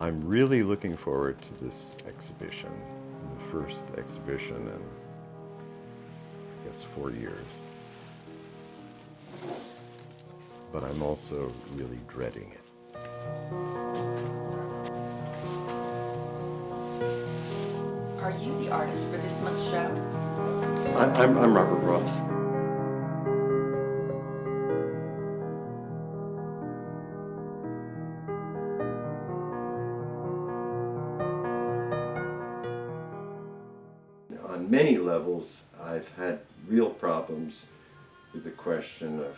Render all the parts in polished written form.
I'm really looking forward to this exhibition, the first exhibition in, I guess, 4 years. But I'm also really dreading it. Are you the artist for this month's show? I'm Robert Ross. On many levels, I've had real problems with the question of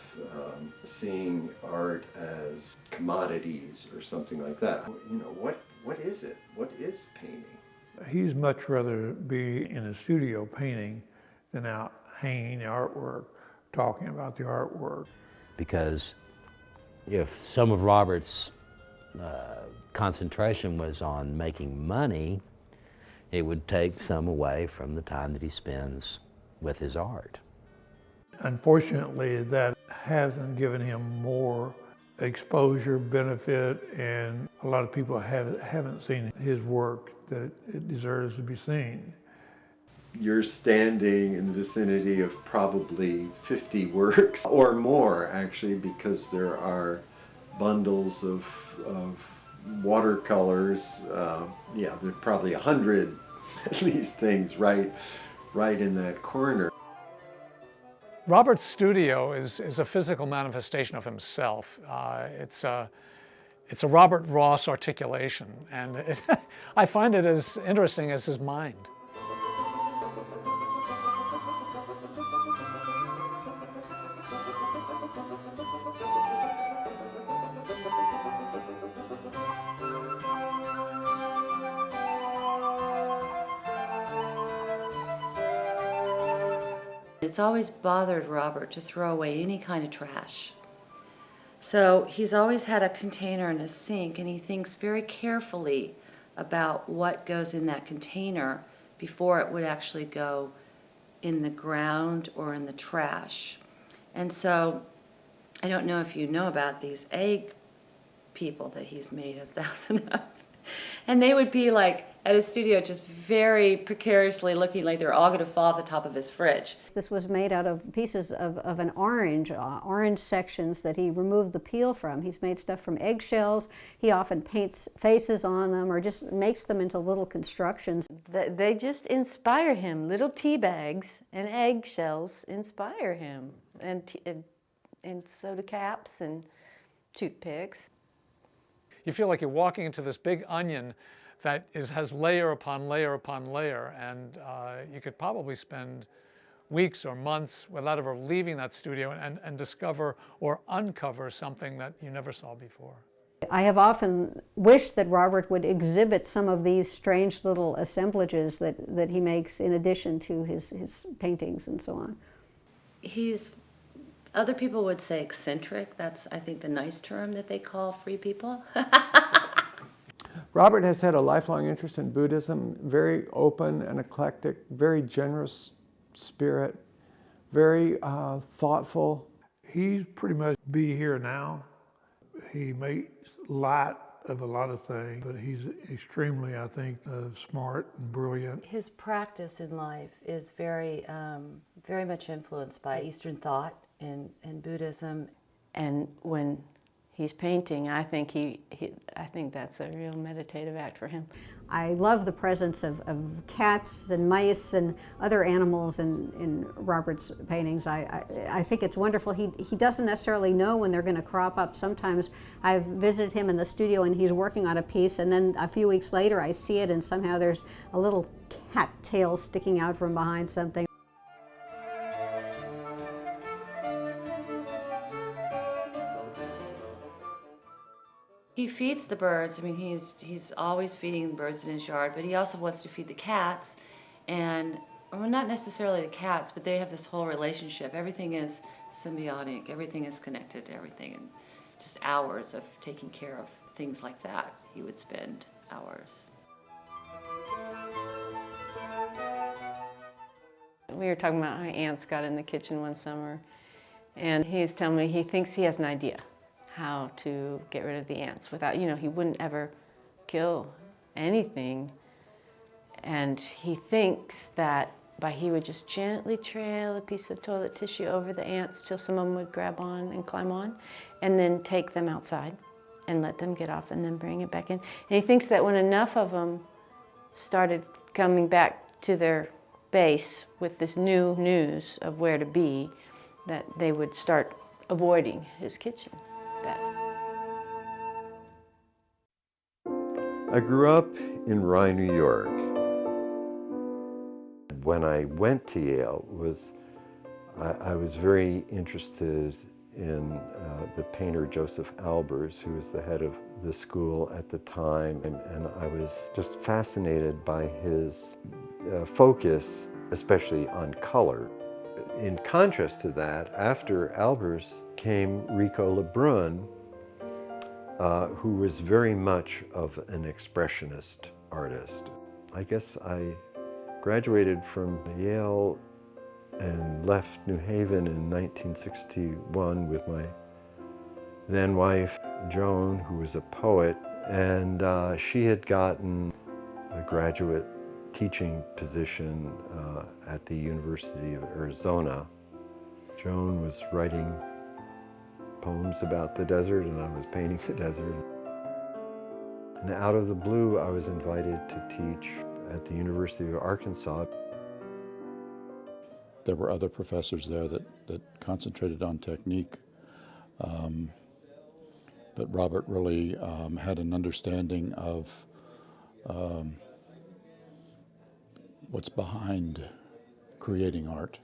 seeing art as commodities or something like that. You know, what is it? What is painting? He's much rather be in a studio painting than out hanging the artwork, talking about the artwork. Because if some of Robert's concentration was on making money, it would take some away from the time that he spends with his art. Unfortunately, that hasn't given him more exposure, benefit, and a lot of people haven't seen his work that it deserves to be seen. You're standing in the vicinity of probably 50 works or more, actually, because there are bundles of watercolors. Yeah, there's probably 100 at least things right in that corner. Robert's studio is a physical manifestation of himself. It's a Robert Ross articulation, and I find it as interesting as his mind. It's always bothered Robert to throw away any kind of trash. So he's always had a container in his sink, and he thinks very carefully about what goes in that container before it would actually go in the ground or in the trash. And so I don't know if you know about these egg people that he's made 1,000 of. And they would be like at his studio just very precariously looking like they're all going to fall off the top of his fridge. This was made out of pieces of an orange sections that he removed the peel from. He's made stuff from eggshells. He often paints faces on them or just makes them into little constructions. They just inspire him. Little tea bags and eggshells inspire him, and soda caps and toothpicks. You feel like you're walking into this big onion that has layer upon layer upon layer, and you could probably spend weeks or months without ever leaving that studio and discover or uncover something that you never saw before. I have often wished that Robert would exhibit some of these strange little assemblages that he makes in addition to his paintings and so on. Other people would say eccentric. That's, I think, the nice term that they call free people. Robert has had a lifelong interest in Buddhism, very open and eclectic, very generous spirit, very thoughtful. He's pretty much be here now. He makes light of a lot of things, but he's extremely, I think, smart and brilliant. His practice in life is very, very much influenced by Eastern thought and Buddhism. And when he's painting, I think I think that's a real meditative act for him. I love the presence of cats and mice and other animals in Robert's paintings. I think it's wonderful. He doesn't necessarily know when they're going to crop up. Sometimes I've visited him in the studio and he's working on a piece, and then a few weeks later I see it and somehow there's a little cat tail sticking out from behind something. He feeds the birds. I mean, he's always feeding the birds in his yard, but he also wants to feed the cats, and well, not necessarily the cats, but they have this whole relationship. Everything is symbiotic. Everything is connected to everything, and just hours of taking care of things like that. He would spend hours. We were talking about how ants got in the kitchen one summer, and he was telling me he thinks he has an idea how to get rid of the ants without, he wouldn't ever kill anything. And he thinks that he would just gently trail a piece of toilet tissue over the ants till some of them would grab on and climb on, and then take them outside and let them get off and then bring it back in. And he thinks that when enough of them started coming back to their base with this new news of where to be, that they would start avoiding his kitchen. I grew up in Rye, New York. When I went to Yale, I was very interested in the painter Joseph Albers, who was the head of the school at the time, and I was just fascinated by his focus, especially on color. In contrast to that, after Albers came Rico Lebrun, who was very much of an expressionist artist. I guess I graduated from Yale and left New Haven in 1961 with my then wife, Joan, who was a poet, and she had gotten a graduate teaching position at the University of Arizona. Joan was writing poems about the desert, and I was painting the desert. And out of the blue, I was invited to teach at the University of Arkansas. There were other professors there that concentrated on technique, but Robert really had an understanding of what's behind creating art,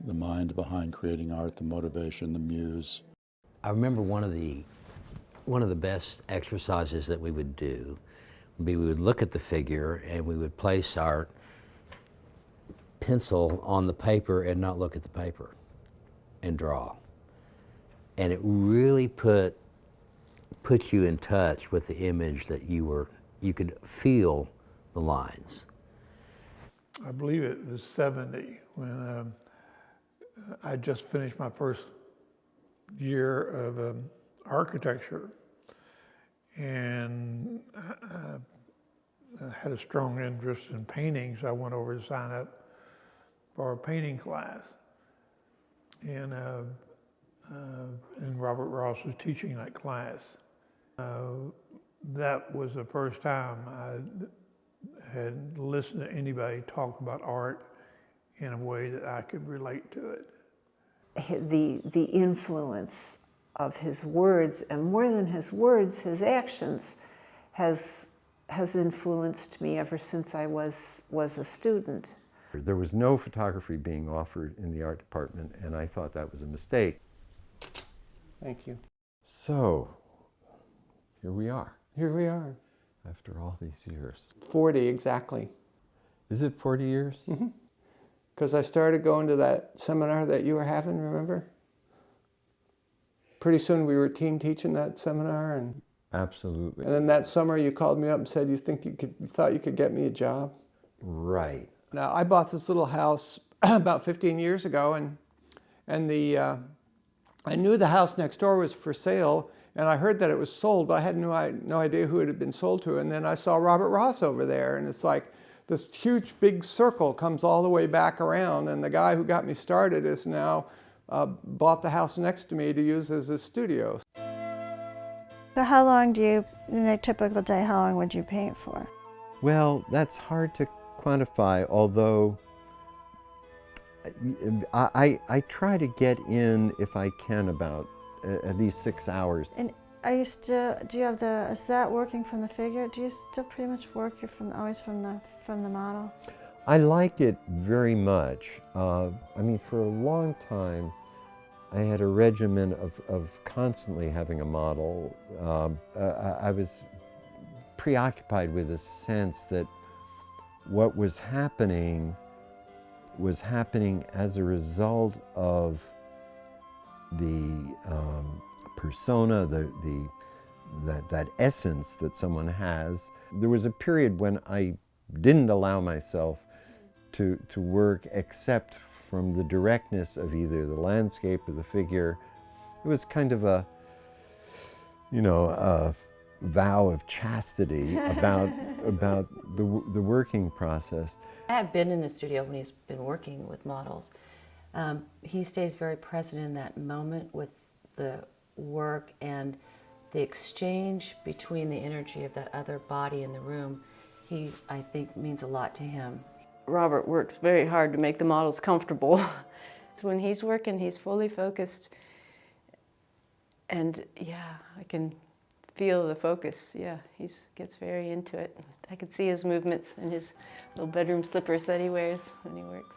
the mind behind creating art, the motivation, the muse. I remember one of the best exercises that we would do would be we would look at the figure and we would place our pencil on the paper and not look at the paper and draw. And it really put you in touch with the image that you could feel the lines. I believe it was 70 when I just finished my first year of architecture, and I had a strong interest in painting, so I went over to sign up for a painting class, and Robert Ross was teaching that class. That was the first time I had listened to anybody talk about art in a way that I could relate to it. The influence of his words, and more than his words, his actions, has influenced me ever since I was a student. There was no photography being offered in the art department, and I thought that was a mistake. Thank you. So, here we are. Here we are. After all these years. 40 exactly. Is it 40 years? Mm-hmm. Because I started going to that seminar that you were having, remember? Pretty soon we were team teaching that seminar, and absolutely. And then that summer you called me up and said you thought you could get me a job. Right. Now I bought this little house about 15 years ago, and I knew the house next door was for sale, and I heard that it was sold, but I had no idea who it had been sold to. And then I saw Robert Ross over there, and it's like this huge big circle comes all the way back around, and the guy who got me started is now bought the house next to me to use as a studio. So how long in a typical day, how long would you paint for? Well, that's hard to quantify, although I try to get in, if I can, about at least 6 hours. And is that working from the figure? Do you still pretty much work always from the model? I like it very much. I mean, for a long time, I had a regimen of constantly having a model. I was preoccupied with a sense that what was happening as a result of the persona, that essence that someone has. There was a period when I didn't allow myself to work except from the directness of either the landscape or the figure. It was kind of a vow of chastity about the working process. I have been in the studio when he's been working with models. He stays very present in that moment with the work, and the exchange between the energy of that other body in the room, I think, means a lot to him. Robert works very hard to make the models comfortable. When he's working, he's fully focused. And yeah, I can feel the focus. Yeah, he gets very into it. I can see his movements in his little bedroom slippers that he wears when he works.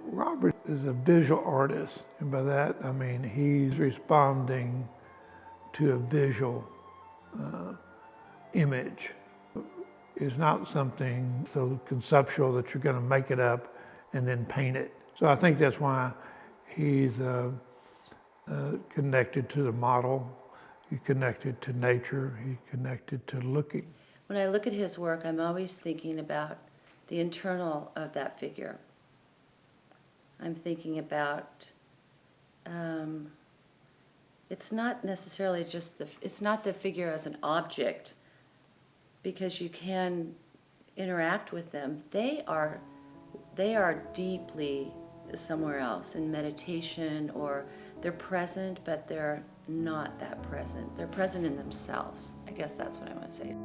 Robert is a visual artist, and by that I mean he's responding to a visual image. It's not something so conceptual that you're going to make it up and then paint it. So I think that's why he's connected to the model, he's connected to nature, he's connected to looking. When I look at his work, I'm always thinking about the internal of that figure. I'm thinking about, it's not necessarily just it's not the figure as an object, because you can interact with them. They are deeply somewhere else in meditation, or they're present, but they're not that present. They're present in themselves. I guess that's what I want to say.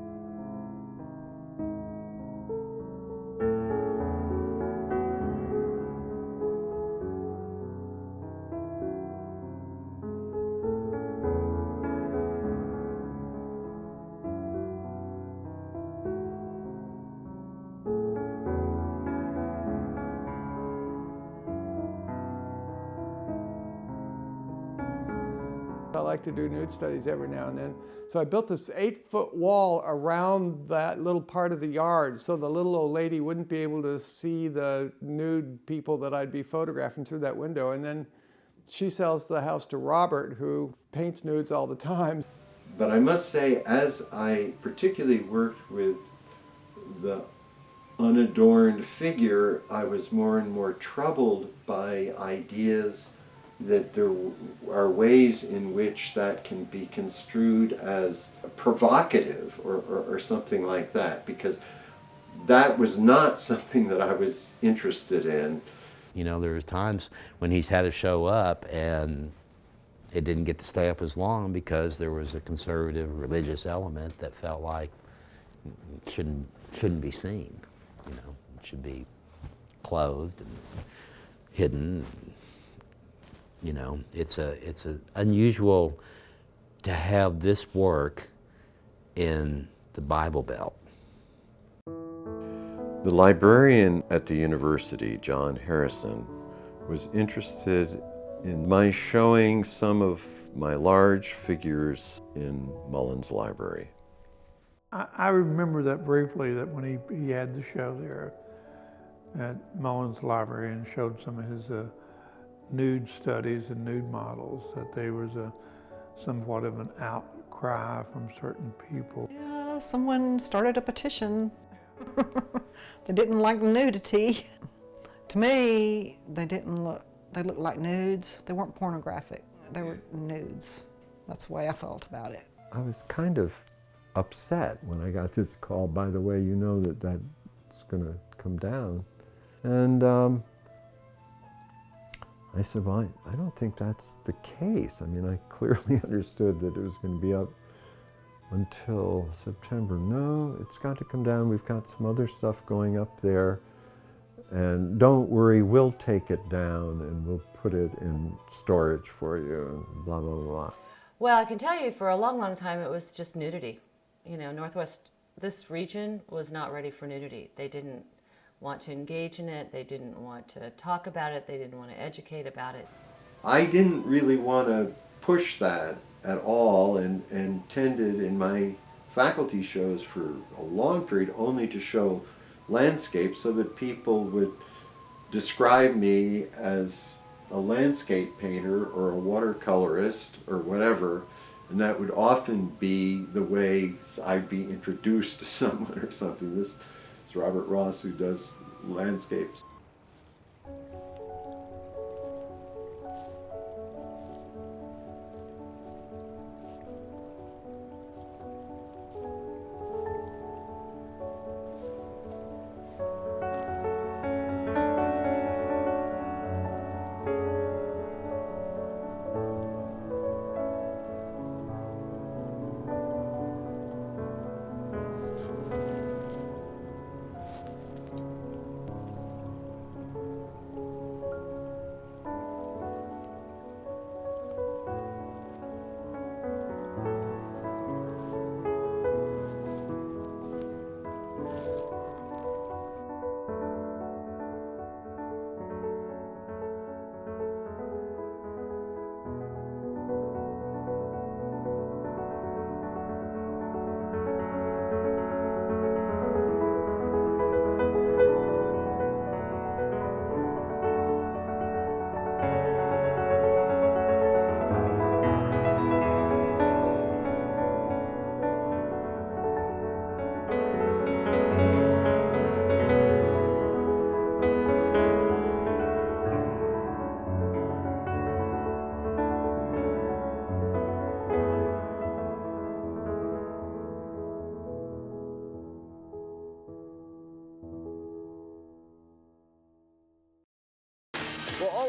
I like to do nude studies every now and then. So I built this 8-foot wall around that little part of the yard so the little old lady wouldn't be able to see the nude people that I'd be photographing through that window. And then she sells the house to Robert, who paints nudes all the time. But I must say, as I particularly worked with the unadorned figure, I was more and more troubled by ideas that there are ways in which that can be construed as provocative or something like that, because that was not something that I was interested in. You know, there was times when he's had to show up and it didn't get to stay up as long because there was a conservative religious element that felt like it shouldn't be seen. You know, it should be clothed and hidden. You know, it's unusual to have this work in the Bible Belt. The librarian at the university, John Harrison, was interested in my showing some of my large figures in Mullen's library. I remember that briefly, that when he had the show there at Mullen's library and showed some of his nude studies and nude models, that there was somewhat of an outcry from certain people. Yeah, someone started a petition. They didn't like nudity. To me, they looked like nudes. They weren't pornographic. They were nudes. That's the way I felt about it. I was kind of upset when I got this call, by the way, you know that's going to come down. And I said, well, I don't think that's the case. I mean, I clearly understood that it was going to be up until September. No, it's got to come down. We've got some other stuff going up there. And don't worry, we'll take it down and we'll put it in storage for you, and blah, blah, blah. Well, I can tell you for a long, long time it was just nudity. You know, Northwest, this region was not ready for nudity. They didn't want to engage in it. They didn't want to talk about it. They didn't want to educate about it. I didn't really want to push that at all, and tended in my faculty shows for a long period only to show landscapes so that people would describe me as a landscape painter or a watercolorist or whatever, and that would often be the way I'd be introduced to someone or something. This is Robert Ross, who does landscapes.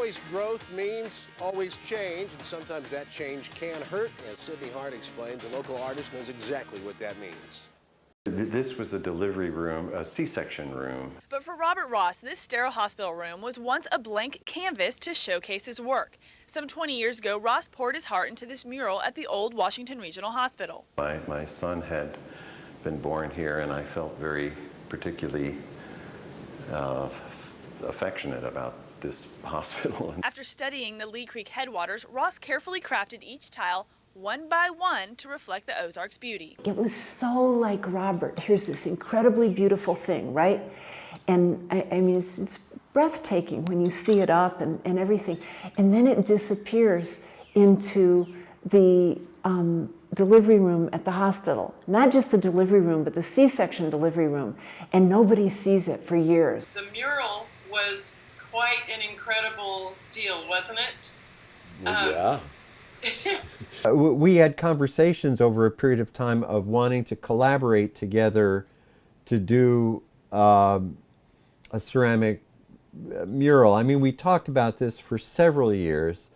always growth means always change, and sometimes that change can hurt. As Sydney Hart explains, a local artist knows exactly what that means. This was a delivery room, a C-section room. But for Robert Ross, this sterile hospital room was once a blank canvas to showcase his work. Some 20 years ago, Ross poured his heart into this mural at the old Washington Regional Hospital. My son had been born here, and I felt very particularly affectionate about this hospital. After studying the Lee Creek headwaters, Ross carefully crafted each tile one by one to reflect the Ozarks' beauty. It was so like Robert. Here's this incredibly beautiful thing, right? And I mean, it's breathtaking when you see it up and everything. And then it disappears into the delivery room at the hospital. Not just the delivery room, but the C-section delivery room. And nobody sees it for years. The mural was quite an incredible deal, wasn't it? Yeah. We had conversations over a period of time of wanting to collaborate together to do a ceramic mural. I mean, we talked about this for several years,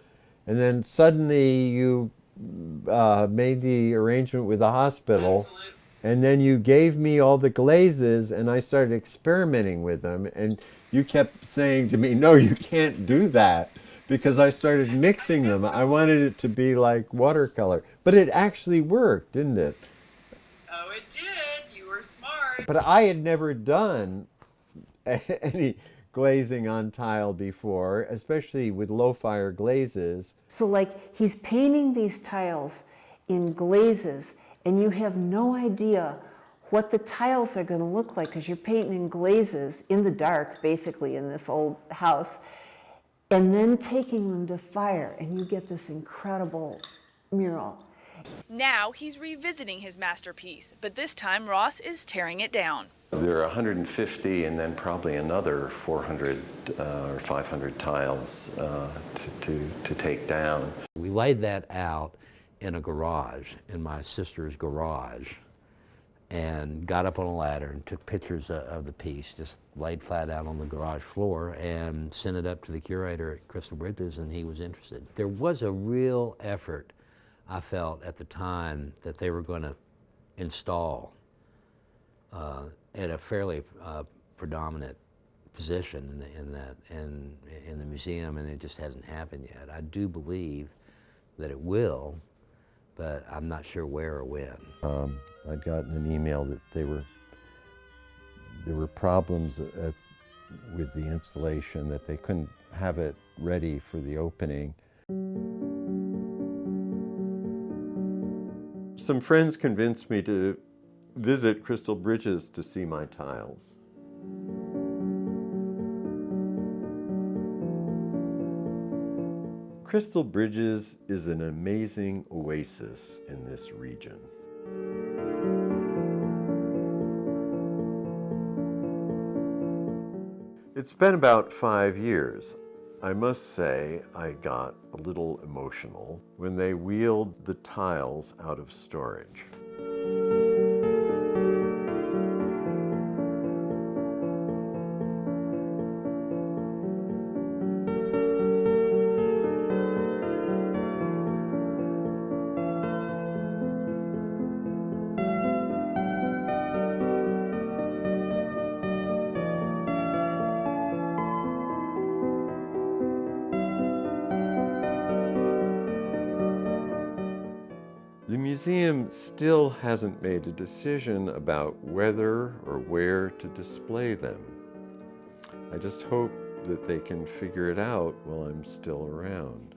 and then suddenly you made the arrangement with the hospital. Absolutely. And then you gave me all the glazes, and I started experimenting with them, and you kept saying to me, no, you can't do that, because I started mixing them. I wanted it to be like watercolor. But it actually worked, didn't it? Oh, it did. You were smart. But I had never done any glazing on tile before, especially with low-fire glazes. So like he's painting these tiles in glazes, and you have no idea what the tiles are going to look like because you're painting in glazes in the dark, basically, in this old house, and then taking them to fire, and you get this incredible mural. Now he's revisiting his masterpiece, but this time Ross is tearing it down. There are 150 and then probably another 400 or 500 tiles to take down. We laid that out in a garage, in my sister's garage, and got up on a ladder and took pictures of the piece, just laid flat out on the garage floor and sent it up to the curator at Crystal Bridges, and he was interested. There was a real effort, I felt at the time, that they were going to install at a fairly predominant position in the museum, and it just hasn't happened yet. I do believe that it will, but I'm not sure where or when. I'd gotten an email that there were problems with the installation, that they couldn't have it ready for the opening. Some friends convinced me to visit Crystal Bridges to see my tiles. Crystal Bridges is an amazing oasis in this region. It's been about 5 years. I must say I got a little emotional when they wheeled the tiles out of storage. The museum still hasn't made a decision about whether or where to display them. I just hope that they can figure it out while I'm still around.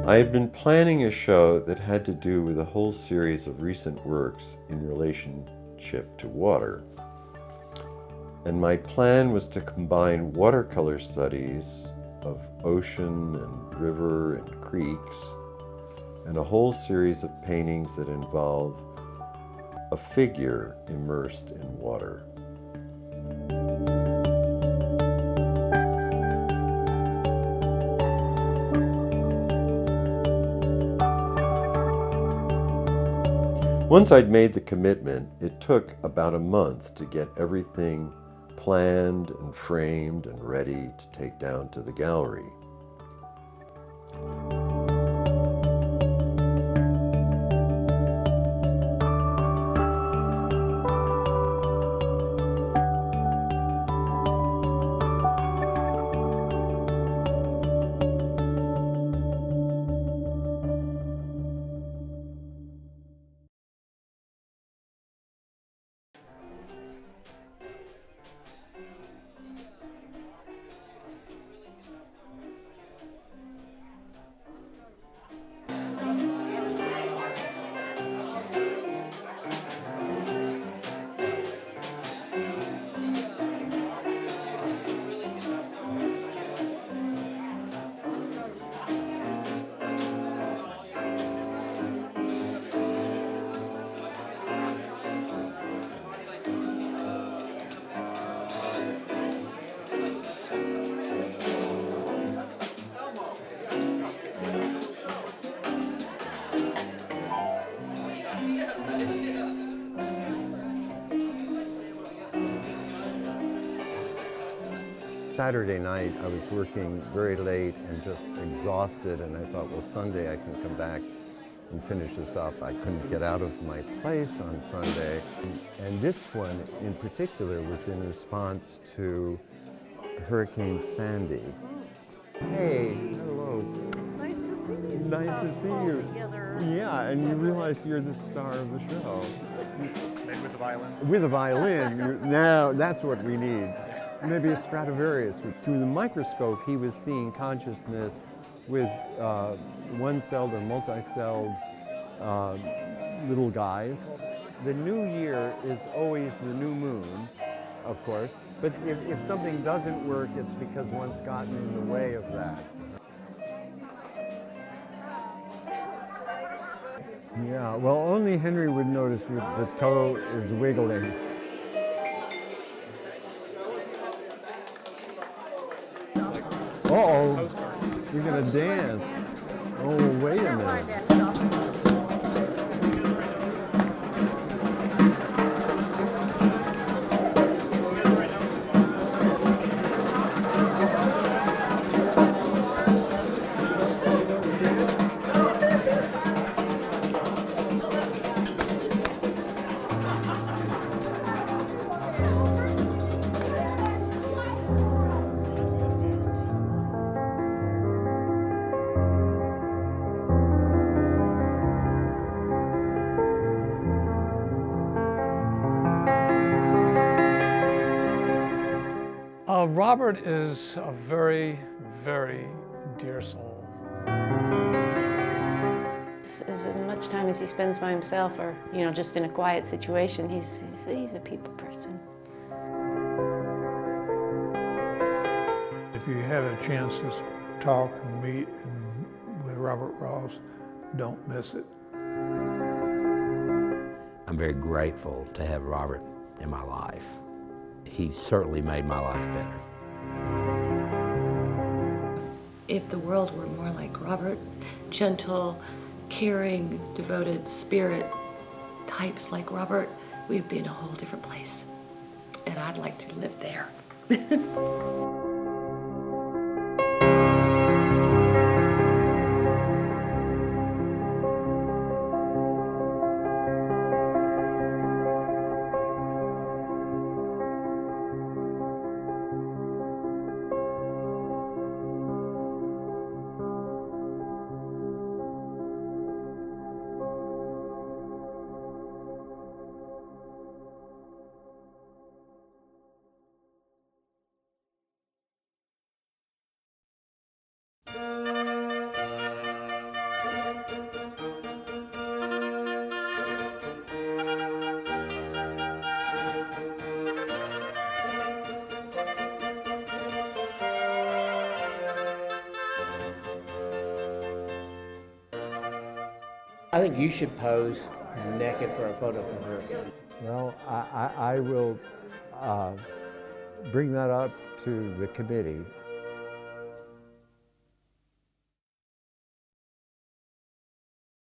I had been planning a show that had to do with a whole series of recent works in relationship to water. And my plan was to combine watercolor studies of ocean and river and creeks, and a whole series of paintings that involve a figure immersed in water. Once I'd made the commitment, it took about a month to get everything planned and framed and ready to take down to the gallery. Saturday night, I was working very late and just exhausted, and I thought, well, Sunday I can come back and finish this up. I couldn't get out of my place on Sunday. And this one in particular was in response to Hurricane Sandy. Hey, hello. Nice to see you. Nice to see you. Together. Yeah, and you realize you're the star of the show. Maybe with the violin? With a violin. Now, that's what we need. Maybe a Stradivarius. Through the microscope, he was seeing consciousness with one-celled or multi-celled little guys. The new year is always the new moon, of course, but if something doesn't work, it's because one's gotten in the way of that. Yeah, well, only Henry would notice that the toe is wiggling. Uh-oh, you're gonna dance. Oh, wait a minute. Robert is a very, very dear soul. As much time as he spends by himself or, just in a quiet situation, he's a people person. If you have a chance to talk and meet with Robert Ross, don't miss it. I'm very grateful to have Robert in my life. He certainly made my life better. If the world were more like Robert, gentle, caring, devoted spirit types like Robert, we'd be in a whole different place. And I'd like to live there. I think you should pose naked for a photo from her. Well, I will bring that up to the committee